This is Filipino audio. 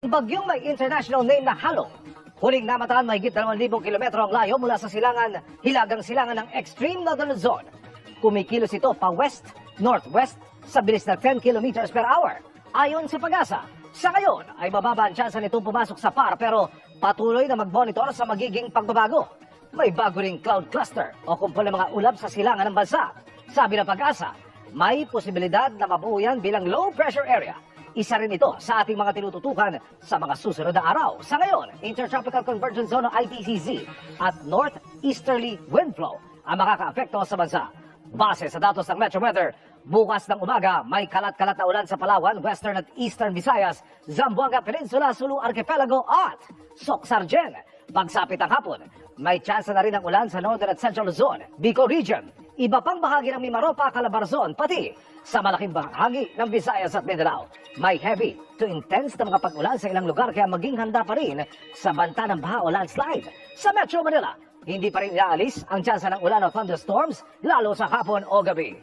Bagyong may international name na Halo. Huling namataan mahigit 2,000 kilometro ang layo mula sa hilagang silangan ng extreme northern zone. Kumikilos ito pa west, northwest sa bilis na 10 kilometers per hour. Ayon sa Pag-asa, sa ngayon ay mababa ang tsansa nitong pumasok sa PAR pero patuloy na mag-monitor sa magiging pagbabago. May bago ring cloud cluster o kumpol ng mga ulap sa silangan ng bansa. Sabi ng Pag-asa, may posibilidad na mabuo yan bilang low pressure area. Isa rin ito sa ating mga tinututukan sa mga susunod na araw. Sa ngayon, Intertropical Convergence Zone o ITCZ at Northeasterly Wind Flow ang makakaapekto sa bansa. Base sa datos ng Metro Weather, bukas ng umaga may kalat-kalat na ulan sa Palawan, Western at Eastern Visayas, Zamboanga Peninsula, Sulu Archipelago at Soc-Sargen. Pagsapit ang hapon, may tsansa na rin ng ulan sa Northern at Central Luzon, Bicol Region, iba pang bahagi ng Mimaropa, Calabarzon, pati sa malaking bahagi ng Visayas at Mindanao. May heavy to intense na mga pag-ulan sa ilang lugar kaya maging handa pa rin sa banta ng baha o landslide. Sa Metro Manila, hindi pa rin inaalis ang tsansa ng ulan o thunderstorms lalo sa hapon o gabi.